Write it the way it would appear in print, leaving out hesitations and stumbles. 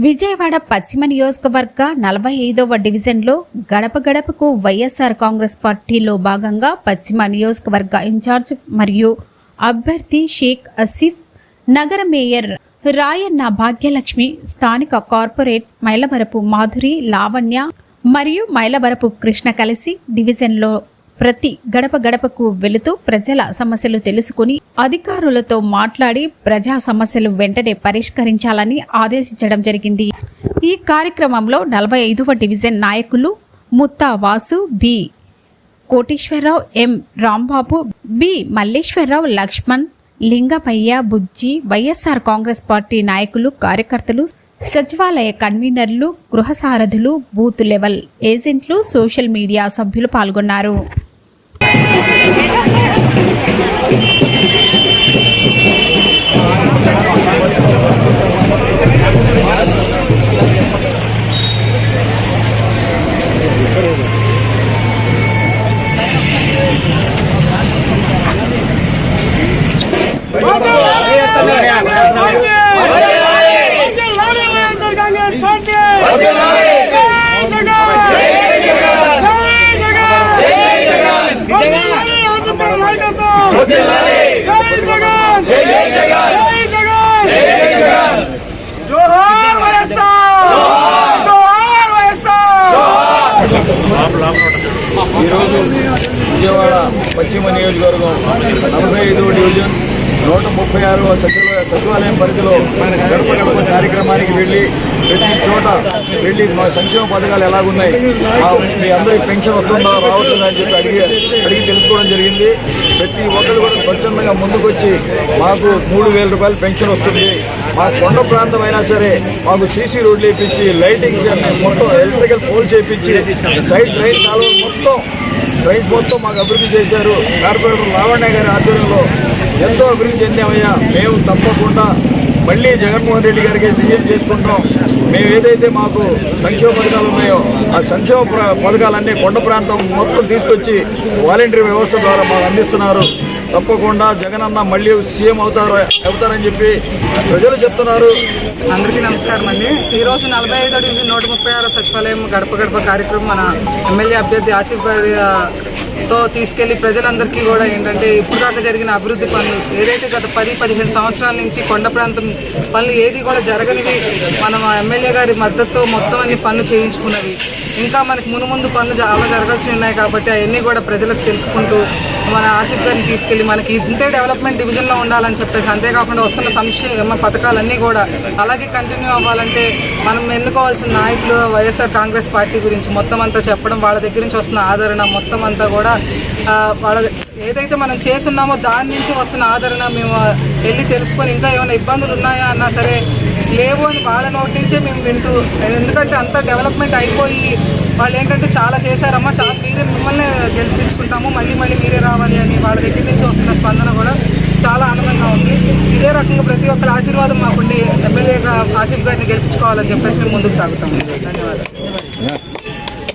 విజయవాడ పశ్చిమ నియోజకవర్గ 45వ డివిజన్లో గడప గడపకు వైఎస్ఆర్ కాంగ్రెస్ పార్టీలో భాగంగా పశ్చిమ నియోజకవర్గ ఇన్ఛార్జ్ మరియు అభ్యర్థి షేక్ అసిఫ్, నగర మేయర్ రాయన్న భాగ్యలక్ష్మి, స్థానిక కార్పొరేట్ మైలవరపు మాధురి, లావణ్య మరియు మైలవరపు కృష్ణ కలిసి డివిజన్లో ప్రతి గడప గడపకు వెళుతూ ప్రజల సమస్యలు తెలుసుకుని అధికారులతో మాట్లాడి ప్రజా సమస్యలు వెంటనే పరిష్కరించాలని ఆదేశించడం జరిగింది. ఈ కార్యక్రమంలో 45వ డివిజన్ నాయకులు ముత్తా వాసు, బి కోటేశ్వరరావు, ఎం రాంబాబు, బి మల్లేశ్వరరావు, లక్ష్మణ్, లింగమయ్య, బుజ్జి, వైఎస్ఆర్ కాంగ్రెస్ పార్టీ నాయకులు, కార్యకర్తలు, సచివాలయ కన్వీనర్లు, గృహ సారథులు, బూత్ లెవెల్ ఏజెంట్లు, సోషల్ మీడియా సభ్యులు పాల్గొన్నారు. ఈరోజు విజయవాడ పశ్చిమ నియోజకవర్గం 45వ డివిజన్ 136వ సచివాలయం పరిధిలో గడప గడప కార్యక్రమానికి వెళ్ళి ప్రతి చోట వెళ్ళి మా సంక్షేమ పథకాలు ఎలాగున్నాయి, మీ అందరికీ పెన్షన్ వస్తుందా రావట్లేదా అని చెప్పి అడిగి తెలుసుకోవడం జరిగింది. ప్రతి ఒక్కరు కూడా స్వచ్ఛందంగా ముందుకొచ్చి మాకు 3,000 రూపాయలు పెన్షన్ వస్తుంది, మా కొండ ప్రాంతం అయినా సరే మాకు సీసీ రోడ్లు వేయించి, లైటింగ్స్ మొత్తం ఎలక్ట్రికల్ పోల్ చేయించి, సైడ్ డ్రైన్ కాలువలు మొత్తం మాకు అభివృద్ధి చేశారు. కార్పొరేటర్ లావణ్య గారి ఆధ్వర్యంలో ఎంతో అభివృద్ధి చెందామయ్యా. మేము తప్పకుండా మళ్ళీ జగన్మోహన్ రెడ్డి గారికి సీఎం చేసుకుంటాం. మేము ఏదైతే మాకు సంక్షేమ పథకాలు ఉన్నాయో ఆ సంక్షేమ పథకాలన్నీ కొండ ప్రాంతం మొత్తం తీసుకొచ్చి వాలంటరీ వ్యవస్థ ద్వారా మాకు అందిస్తున్నారు. తప్పకుండా జగనన్న మళ్ళీ సీఎం అవుతారని చెప్పి ప్రజలు చెప్తున్నారు. అందరికీ నమస్కారం అండి. ఈరోజు 45వ డివిజన్ 136 సచివాలయం గడప గడప కార్యక్రమం మన ఎమ్మెల్యే అభ్యర్థి ఆసిఫ్ గారితో తీసుకెళ్లి ప్రజలందరికీ కూడా ఏంటంటే ఇప్పుడు దాకా జరిగిన అభివృద్ధి పనులు ఏదైతే గత 10-15 సంవత్సరాల నుంచి కొండ ప్రాంతం పనులు ఏది కూడా జరగనివి మనం ఎమ్మెల్యే గారి మద్దతుతో మొత్తం అన్ని పనులు చేయించుకున్నవి, ఇంకా మనకి ముందు పనులు చాలా జరగాల్సి ఉన్నాయి కాబట్టి అవన్నీ కూడా ప్రజలకు తెలుపుకుంటూ మన ఆసిఫ్ గారిని తీసుకెళ్లి మనకి ఇంతే డెవలప్మెంట్ డివిజన్లో ఉండాలని చెప్పేసి, అంతేకాకుండా వస్తున్న సంక్షేమ పథకాలన్నీ కూడా అలాగే కంటిన్యూ అవ్వాలంటే మనం ఎన్నుకోవాల్సిన నాయకులు వైఎస్ఆర్ కాంగ్రెస్ పార్టీ గురించి మొత్తం అంతా చెప్పడం, వాళ్ళ దగ్గర నుంచి వస్తున్న ఆదరణ మొత్తం అంతా కూడా వాళ్ళ ఏదైతే మనం చేస్తున్నామో దాని నుంచి వస్తున్న ఆదరణ మేము వెళ్ళి తెలుసుకొని ఇంకా ఏమైనా ఇబ్బందులు ఉన్నాయా అన్నా సరే లేవు అని వాళ్ళ నోటి నుంచే మేము వింటూ, ఎందుకంటే అంత డెవలప్మెంట్ అయిపోయి వాళ్ళు ఏంటంటే చాలా చేశారమ్మా, చాలా మీరే మిమ్మల్ని గెలిపించుకుంటాము, మళ్ళీ మీరే రావాలి అని వాళ్ళ దగ్గర నుంచి వస్తున్న స్పందన కూడా చాలా ఆనందంగా ఉంది. ఇదే రకంగా ప్రతి ఒక్కరి ఆశీర్వాదం మాకుండి ఎమ్మెల్యేగా ఆసిఫ్ గారిని గెలిపించుకోవాలని చెప్పేసి మేము ముందుకు సాగుతాము. ధన్యవాదాలు.